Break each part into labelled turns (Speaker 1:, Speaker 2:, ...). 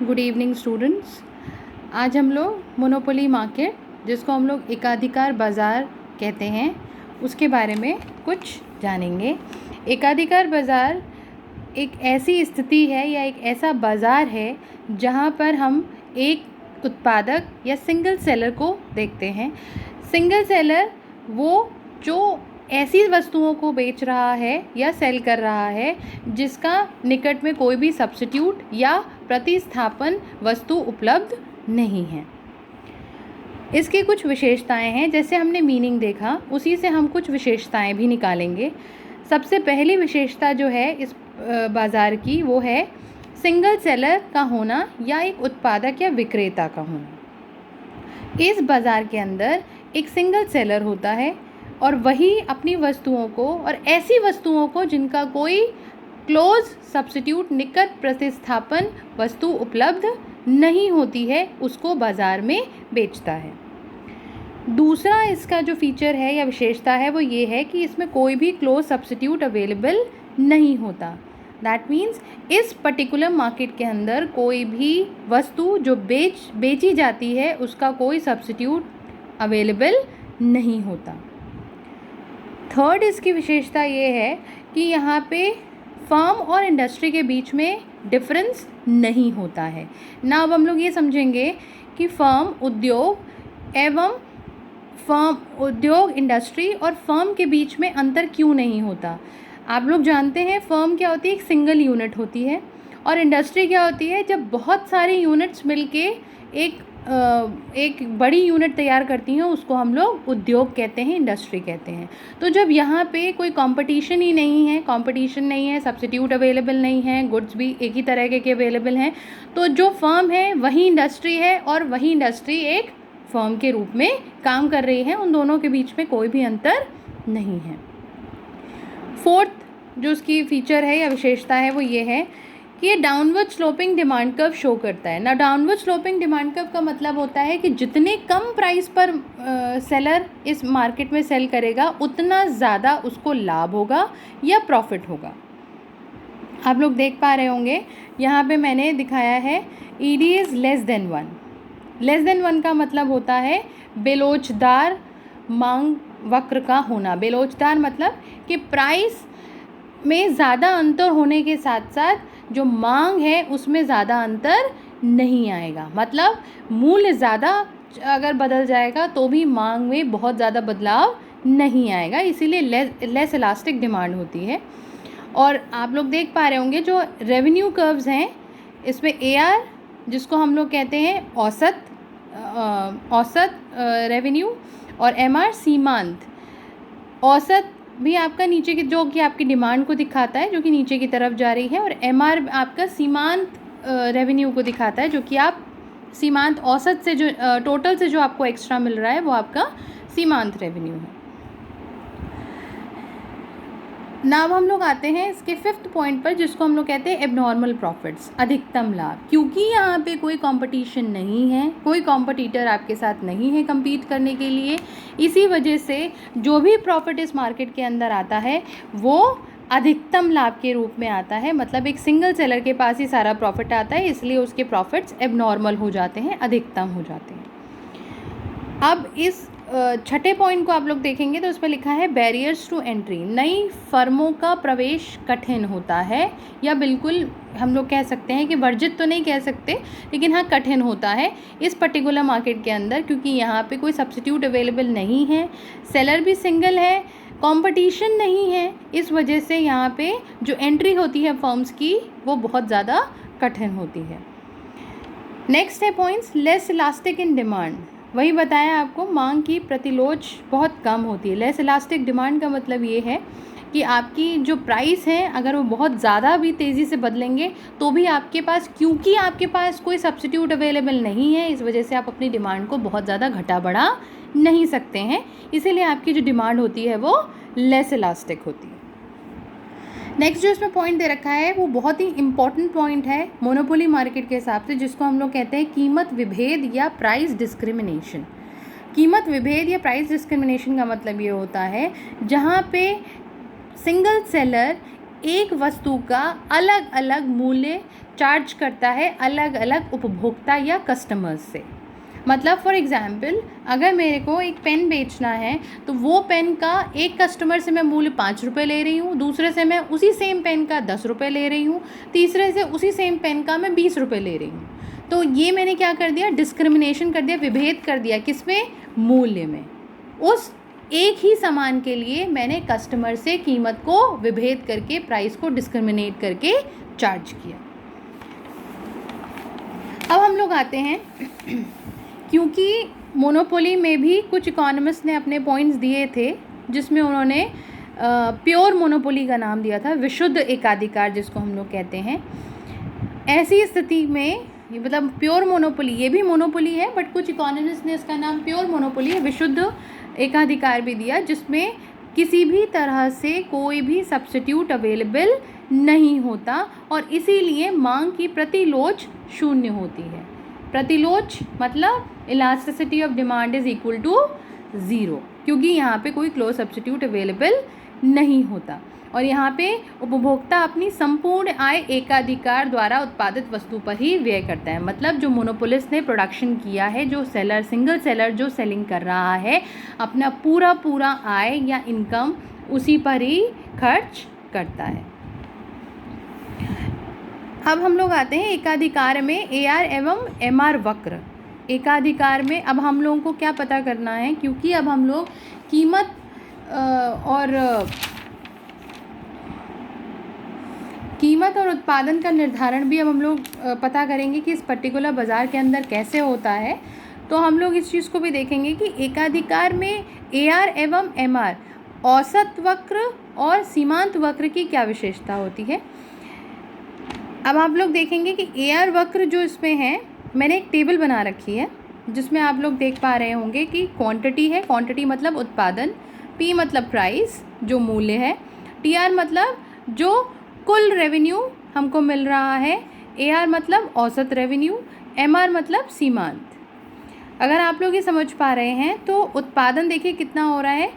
Speaker 1: Good evening students. आज हम लोग मोनोपोली मार्केट, जिसको हम लोग एकाधिकार बाज़ार कहते हैं, उसके बारे में कुछ जानेंगे। एकाधिकार बाज़ार एक ऐसी स्थिति है या एक ऐसा बाज़ार है जहाँ पर हम एक उत्पादक या सिंगल सेलर को देखते हैं। सिंगल सेलर वो जो ऐसी वस्तुओं को बेच रहा है या सेल कर रहा है जिसका निकट में कोई भी सब्स्टिट्यूट या प्रतिस्थापन वस्तु उपलब्ध नहीं है। इसकी कुछ विशेषताएं हैं, जैसे हमने मीनिंग देखा उसी से हम कुछ विशेषताएं भी निकालेंगे। सबसे पहली विशेषता जो है इस बाज़ार की वो है सिंगल सेलर का होना या एक उत्पादक या विक्रेता का होना। इस बाज़ार के अंदर एक सिंगल सेलर होता है और वही अपनी वस्तुओं को और ऐसी वस्तुओं को जिनका कोई क्लोज सब्स्टिट्यूट निकट प्रतिस्थापन वस्तु उपलब्ध नहीं होती है उसको बाज़ार में बेचता है। दूसरा इसका जो फीचर है या विशेषता है वो ये है कि इसमें कोई भी क्लोज सब्स्टिट्यूट अवेलेबल नहीं होता। दैट मीन्स इस पर्टिकुलर मार्केट के अंदर कोई भी वस्तु जो बेची जाती है उसका कोई सब्स्टिट्यूट अवेलेबल नहीं होता। थर्ड इसकी विशेषता ये है कि यहाँ पे फर्म और इंडस्ट्री के बीच में डिफरेंस नहीं होता है ना। अब हम लोग ये समझेंगे कि उद्योग इंडस्ट्री और फर्म के बीच में अंतर क्यों नहीं होता। आप लोग जानते हैं फर्म क्या होती है, एक सिंगल यूनिट होती है, और इंडस्ट्री क्या होती है, जब बहुत सारी यूनिट्स मिलके एक बड़ी यूनिट तैयार करती हैं उसको हम लोग उद्योग कहते हैं, इंडस्ट्री कहते हैं। तो जब यहाँ पे कोई कंपटीशन नहीं है, सब्स्टिट्यूट अवेलेबल नहीं है, गुड्स भी एक ही तरह के अवेलेबल हैं, तो जो फर्म है वही इंडस्ट्री है और वही इंडस्ट्री एक फर्म के रूप में काम कर रही है। उन दोनों के बीच में कोई भी अंतर नहीं है। फोर्थ जो उसकी फीचर है या विशेषता है वो ये है कि ये downward sloping demand curve show करता है ना। डाउनवर्ड स्लोपिंग डिमांड कर्व का मतलब होता है कि जितने कम प्राइस पर सेलर इस मार्केट में सेल करेगा उतना ज़्यादा उसको लाभ होगा या प्रॉफिट होगा। आप लोग देख पा रहे होंगे यहाँ पे मैंने दिखाया है ED is less than 1। Less than 1 का मतलब होता है बेलोचदार मांग वक्र का होना। बेलोचदार मतलब कि प्राइस में ज़्यादा अंतर होने के साथ साथ जो मांग है उसमें ज़्यादा अंतर नहीं आएगा। मतलब मूल्य ज़्यादा अगर बदल जाएगा तो भी मांग में बहुत ज़्यादा बदलाव नहीं आएगा, इसीलिए लेस इलास्टिक डिमांड होती है। और आप लोग देख पा रहे होंगे जो रेवेन्यू कर्व्स हैं इसमें AR जिसको हम लोग कहते हैं औसत रेवेन्यू, और MR सीमांत। औसत भी आपका नीचे की जो कि आपकी डिमांड को दिखाता है जो कि नीचे की तरफ जा रही है, और MR आपका सीमांत रेवेन्यू को दिखाता है जो कि आप सीमांत औसत से जो टोटल से जो आपको एक्स्ट्रा मिल रहा है वो आपका सीमांत रेवेन्यू है। नाउ हम लोग आते हैं इसके 5th पॉइंट पर जिसको हम लोग कहते हैं एबनॉर्मल प्रॉफिट्स, अधिकतम लाभ। क्योंकि यहाँ पे कोई कंपटीशन नहीं है, कोई कॉम्पिटिटर आपके साथ नहीं है compete करने के लिए, इसी वजह से जो भी प्रॉफिट इस मार्केट के अंदर आता है वो अधिकतम लाभ के रूप में आता है। मतलब एक सिंगल सेलर के पास ही सारा प्रॉफिट आता है, इसलिए उसके प्रॉफिट्स एबनॉर्मल हो जाते हैं, अधिकतम हो जाते हैं। अब इस छठे पॉइंट को आप लोग देखेंगे तो उस पर लिखा है बैरियर्स टू एंट्री। नई फर्मों का प्रवेश कठिन होता है, या बिल्कुल हम लोग कह सकते हैं कि वर्जित तो नहीं कह सकते, लेकिन हाँ कठिन होता है इस पर्टिकुलर मार्केट के अंदर, क्योंकि यहाँ पे कोई सब्स्टिट्यूट अवेलेबल नहीं है, सेलर भी सिंगल है, कंपटीशन नहीं है। इस वजह से यहाँ पे जो एंट्री होती है फर्म्स की वो बहुत ज़्यादा कठिन होती है। नेक्स्ट है points less elastic in demand. वही बताया आपको, मांग की प्रतिलोच बहुत कम होती है। लेस इलास्टिक डिमांड का मतलब ये है कि आपकी जो प्राइस है अगर वो बहुत ज़्यादा भी तेज़ी से बदलेंगे तो भी आपके पास, क्योंकि आपके पास कोई सब्स्टिट्यूट अवेलेबल नहीं है, इस वजह से आप अपनी डिमांड को बहुत ज़्यादा घटा बढ़ा नहीं सकते हैं, इसीलिए आपकी जो डिमांड होती है वो लेस इलास्टिक होती है। नेक्स्ट जो इसमें पॉइंट दे रखा है वो बहुत ही इंपॉर्टेंट पॉइंट है मोनोपोली मार्केट के हिसाब से, जिसको हम लोग कहते हैं कीमत विभेद या प्राइस डिस्क्रिमिनेशन। कीमत विभेद या प्राइस डिस्क्रिमिनेशन का मतलब ये होता है जहाँ पे सिंगल सेलर एक वस्तु का अलग अलग मूल्य चार्ज करता है अलग अलग उपभोक्ता या कस्टमर्स से। मतलब फॉर एग्ज़ाम्पल, अगर मेरे को एक पेन बेचना है तो वो पेन का एक कस्टमर से मैं मूल्य 5 रुपये ले रही हूँ, दूसरे से मैं उसी सेम पेन का 10 रुपये ले रही हूँ, तीसरे से उसी सेम पेन का मैं 20 रुपये ले रही हूँ। तो ये मैंने क्या कर दिया, डिस्क्रिमिनेशन कर दिया, विभेद कर दिया। किसमें? मूल्य में। उस एक ही सामान के लिए मैंने कस्टमर से कीमत को विभेद करके, प्राइस को डिस्क्रिमिनेट करके चार्ज किया। अब हम लोग आते हैं क्योंकि मोनोपोली में भी कुछ इकोनॉमिस्ट ने अपने पॉइंट्स दिए थे, जिसमें उन्होंने प्योर मोनोपोली का नाम दिया था, विशुद्ध एकाधिकार जिसको हम लोग कहते हैं। ऐसी स्थिति में मतलब प्योर मोनोपोली, ये भी मोनोपोली है, बट कुछ इकोनॉमिस्ट ने इसका नाम प्योर मोनोपोली, विशुद्ध एकाधिकार भी दिया, जिसमें किसी भी तरह से कोई भी सब्स्टिट्यूट अवेलेबल नहीं होता और इसीलिए मांग की प्रतिलोच शून्य होती है। प्रतिलोच मतलब elasticity of demand is equal to 0, क्योंकि यहाँ पे कोई क्लोज सब्स्टिट्यूट अवेलेबल नहीं होता और यहाँ पे उपभोक्ता अपनी संपूर्ण आय एकाधिकार द्वारा उत्पादित वस्तु पर ही व्यय करता है। मतलब जो मोनोपोलिस्ट ने प्रोडक्शन किया है, जो सेलर, सिंगल सेलर जो सेलिंग कर रहा है, अपना पूरा आय या इनकम उसी पर ही खर्च करता है। अब हम लोग आते हैं एकाधिकार में AR एवं MR वक्र। एकाधिकार में अब हम लोगों को क्या पता करना है, क्योंकि अब हम लोग कीमत और उत्पादन का निर्धारण भी अब हम लोग पता करेंगे कि इस पर्टिकुलर बाज़ार के अंदर कैसे होता है। तो हम लोग इस चीज़ को भी देखेंगे कि एकाधिकार में AR एवं MR, औसत वक्र और सीमांत वक्र की क्या विशेषता होती है। अब आप लोग देखेंगे कि AR वक्र जो इसमें है, मैंने एक टेबल बना रखी है जिसमें आप लोग देख पा रहे होंगे कि क्वांटिटी है, क्वांटिटी मतलब उत्पादन, P मतलब प्राइस जो मूल्य है, TR मतलब जो कुल रेवेन्यू हमको मिल रहा है, AR मतलब औसत रेवेन्यू, MR मतलब सीमांत। अगर आप लोग ये समझ पा रहे हैं तो उत्पादन देखिए कितना हो रहा है,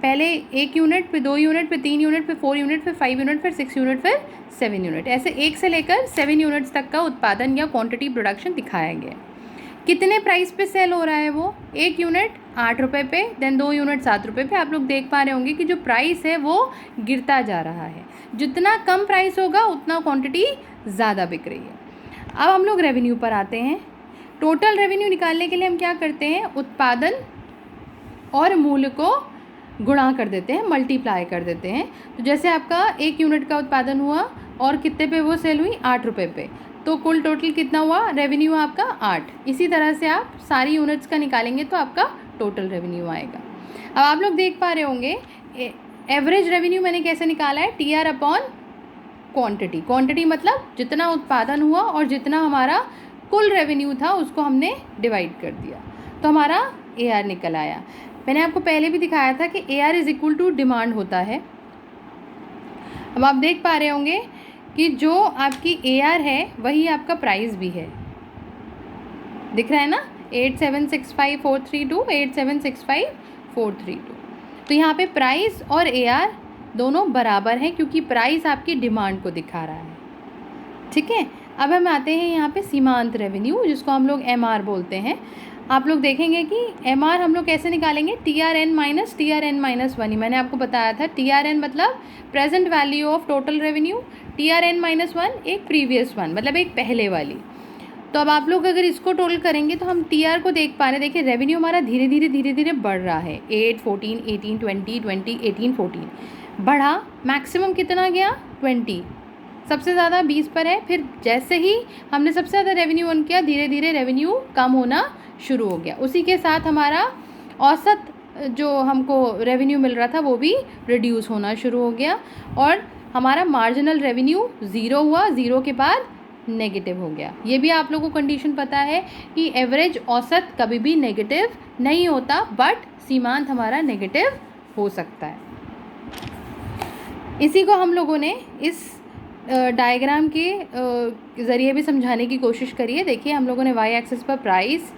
Speaker 1: पहले 1 यूनिट, फिर 2 यूनिट, फिर 3 यूनिट, फिर 4 यूनिट, फिर 5 यूनिट, फिर 6 यूनिट, फिर 7 यूनिट, ऐसे 1 से लेकर 7 यूनिट्स तक का उत्पादन या क्वांटिटी प्रोडक्शन दिखाया गया। कितने प्राइस पे सेल हो रहा है वो, 1 यूनिट 8 रुपये पे, देन 2 यूनिट 7 रुपये पे। आप लोग देख पा रहे होंगे कि जो प्राइस है वो गिरता जा रहा है, जितना कम प्राइस होगा उतना क्वांटिटी ज़्यादा बिक रही है। अब हम लोग रेवेन्यू पर आते हैं। टोटल रेवेन्यू निकालने के लिए हम क्या करते हैं, उत्पादन और मूल्य को गुणा कर देते हैं, मल्टीप्लाई कर देते हैं। तो जैसे आपका 1 यूनिट का उत्पादन हुआ और कितने पे वो सेल हुई, 8 रुपये पे, तो कुल टोटल कितना हुआ, रेवेन्यू आपका 8। इसी तरह से आप सारी यूनिट्स का निकालेंगे तो आपका टोटल रेवेन्यू आएगा। अब आप लोग देख पा रहे होंगे एवरेज रेवेन्यू मैंने कैसे निकाला है, TR अपॉन क्वांटिटी। क्वांटिटी मतलब जितना उत्पादन हुआ और जितना हमारा कुल रेवेन्यू था उसको हमने डिवाइड कर दिया, तो हमारा AR निकल आया। मैंने आपको पहले भी दिखाया था कि AR is equal to demand होता है। अब आप देख पा रहे होंगे कि जो आपकी AR है वही आपका प्राइस भी है, दिख रहा है ना, 8765,432, 8765,432। तो यहाँ पे प्राइस और AR दोनों बराबर हैं क्योंकि प्राइस आपकी डिमांड को दिखा रहा है। ठीक है, अब हम आते हैं यहाँ पे सीमांत रेवेन्यू, जिसको हम लोग MR बोलते हैं। आप लोग देखेंगे कि MR हम लोग कैसे निकालेंगे, TRN माइनस TRN माइनस 1 ही मैंने आपको बताया था। TRN मतलब present value of total revenue, TRN minus 1 एक प्रीवियस वन मतलब एक पहले वाली। तो अब आप लोग अगर इसको टोटल करेंगे तो हम TR को देख पा रहे हैं। देखिए रेवेन्यू हमारा धीरे धीरे बढ़ रहा है, 8, 14, 18, 20, 20, 18, 14 बढ़ा, मैक्सिमम कितना गया 20, सबसे ज़्यादा 20 पर है। फिर जैसे ही हमने सबसे ज़्यादा रेवेन्यू अर्न किया, धीरे धीरे रेवेन्यू कम होना शुरू हो गया। उसी के साथ हमारा औसत जो हमको रेवेन्यू मिल रहा था वो भी रिड्यूस होना शुरू हो गया और हमारा मार्जिनल रेवेन्यू 0 हुआ, 0 के बाद नेगेटिव हो गया। ये भी आप लोगों को कंडीशन पता है कि एवरेज औसत कभी भी नेगेटिव नहीं होता, बट सीमांत हमारा नेगेटिव हो सकता है। इसी को हम लोगों ने इस डायग्राम के ज़रिए भी समझाने की कोशिश करी है। देखिए हम लोगों ने y एक्सिस पर प्राइस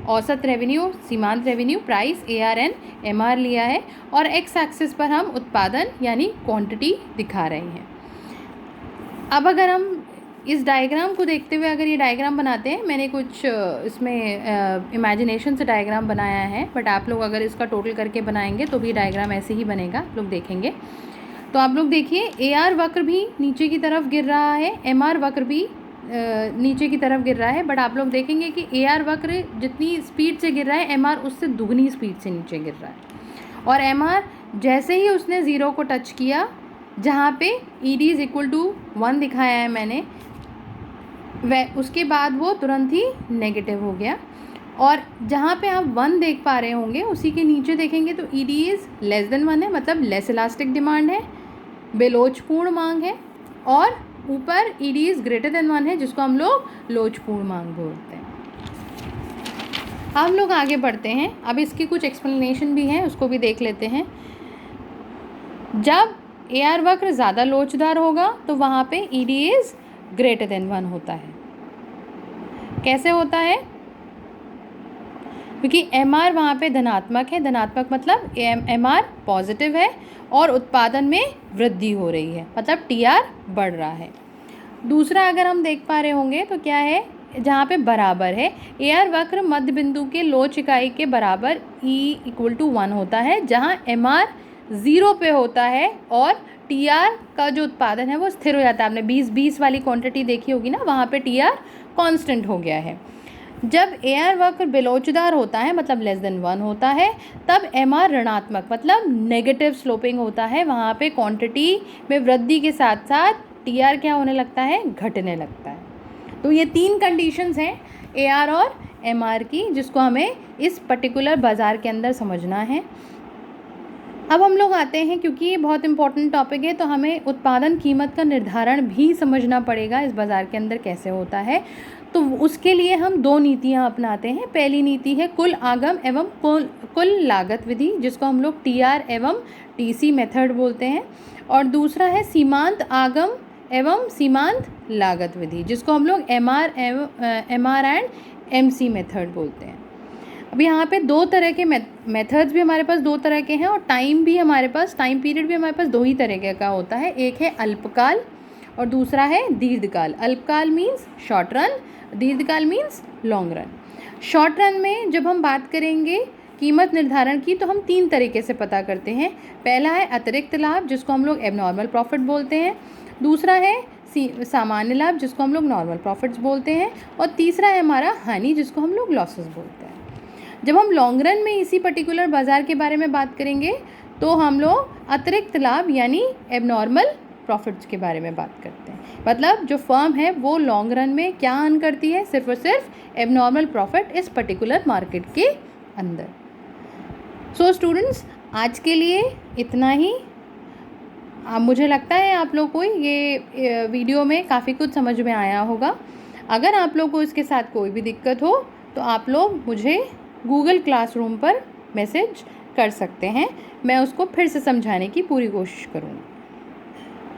Speaker 1: औसत रेवेन्यू, सीमांत रेवेन्यू, प्राइस, ARN, MR लिया है और एक्स एक्सिस पर हम उत्पादन यानी क्वांटिटी दिखा रहे हैं। अब अगर हम इस डायग्राम को देखते हुए अगर ये डायग्राम बनाते हैं, मैंने कुछ इसमें इमेजिनेशन से डायग्राम बनाया है, बट आप लोग अगर इसका टोटल करके बनाएंगे तो भी डायग्राम ऐसे ही बनेगा, आप लोग देखेंगे। तो आप लोग देखिए AR वक्र भी नीचे की तरफ गिर रहा है, MR वक्र भी नीचे की तरफ गिर रहा है, बट आप लोग देखेंगे कि AR वक्र जितनी स्पीड से गिर रहा है MR उससे दुगनी स्पीड से नीचे गिर रहा है। और MR जैसे ही उसने 0 को टच किया, जहाँ पे ED इज इक्वल टू 1 दिखाया है मैंने, वह उसके बाद वो तुरंत ही नेगेटिव हो गया। और जहाँ पे आप 1 देख पा रहे होंगे उसी के नीचे देखेंगे तो ED इज़ लेस देन 1 है, मतलब लेस इलास्टिक डिमांड है, बेलोचपूर्ण मांग है। और ऊपर ED इज़ ग्रेटर देन 1 है, जिसको हम लोग लोचपूर्ण मांग बोलते हैं। हम लोग आगे बढ़ते हैं, अब इसकी कुछ एक्सप्लेनेशन भी हैं, उसको भी देख लेते हैं। जब AR वक्र ज़्यादा लोचदार होगा तो वहाँ पे ED इज़ ग्रेटर देन 1 होता है। कैसे होता है? क्योंकि MR वहाँ पे धनात्मक है, धनात्मक मतलब MR पॉजिटिव है और उत्पादन में वृद्धि हो रही है, मतलब TR बढ़ रहा है। दूसरा अगर हम देख पा रहे होंगे तो क्या है, जहाँ पे बराबर है, AR वक्र मध्य बिंदु के लोच इकाई के बराबर E इक्वल टू 1 होता है, जहाँ MR 0 पे होता है और TR का जो उत्पादन है वो स्थिर हो जाता है। आपने 20-20 वाली क्वांटिटी देखी होगी ना, वहाँ पे TR कांस्टेंट हो गया है। जब AR वक्र बेलोचदार होता है, मतलब लेस देन 1 होता है, तब MR ऋणात्मक मतलब नेगेटिव स्लोपिंग होता है। वहाँ पे क्वांटिटी में वृद्धि के साथ साथ TR क्या होने लगता है, घटने लगता है। तो ये 3 कंडीशंस हैं AR और MR की, जिसको हमें इस पर्टिकुलर बाज़ार के अंदर समझना है। अब हम लोग आते हैं, क्योंकि ये बहुत इंपॉर्टेंट टॉपिक है तो हमें उत्पादन कीमत का निर्धारण भी समझना पड़ेगा इस बाज़ार के अंदर कैसे होता है। तो उसके लिए हम 2 नीतियाँ अपनाते हैं। पहली नीति है कुल आगम एवं कुल लागत विधि, जिसको हम लोग TR एवं TC मेथड बोलते हैं। और दूसरा है सीमांत आगम एवं सीमांत लागत विधि, जिसको हम लोग MR एंड MC मेथड बोलते हैं। अब यहाँ पे 2 तरह के मेथड्स भी हमारे पास 2 तरह के हैं, और टाइम पीरियड भी हमारे पास 2 ही तरह का होता है। एक है अल्पकाल और दूसरा है दीर्घकाल। अल्पकाल मीन्स शॉर्ट रन, दीर्घकाल means long run. Short run में जब हम बात करेंगे कीमत निर्धारण की, तो हम 3 तरीके से पता करते हैं। पहला है अतिरिक्त लाभ, जिसको हम लोग एबनॉर्मल प्रॉफिट बोलते हैं। दूसरा है सामान्य लाभ, जिसको हम लोग नॉर्मल प्रॉफिट्स बोलते हैं। और तीसरा है हमारा हानि, जिसको हम लोग लॉसेस बोलते हैं। जब हम लॉन्ग रन में इसी पर्टिकुलर बाज़ार के बारे में बात करेंगे तो हम लोग अतिरिक्त लाभ यानी एबनॉर्मल प्रॉफिट्स के बारे में बात करते हैं। मतलब जो फर्म है वो लॉन्ग रन में क्या अर्न करती है, सिर्फ और सिर्फ एबनॉर्मल प्रॉफिट इस पर्टिकुलर मार्केट के अंदर। सो स्टूडेंट्स, आज के लिए इतना ही। मुझे लगता है आप लोग को ये वीडियो में काफ़ी कुछ समझ में आया होगा। अगर आप लोग को इसके साथ कोई भी दिक्कत हो तो आप लोग मुझे गूगल क्लासरूम पर मैसेज कर सकते हैं, मैं उसको फिर से समझाने की पूरी कोशिश करूँगी।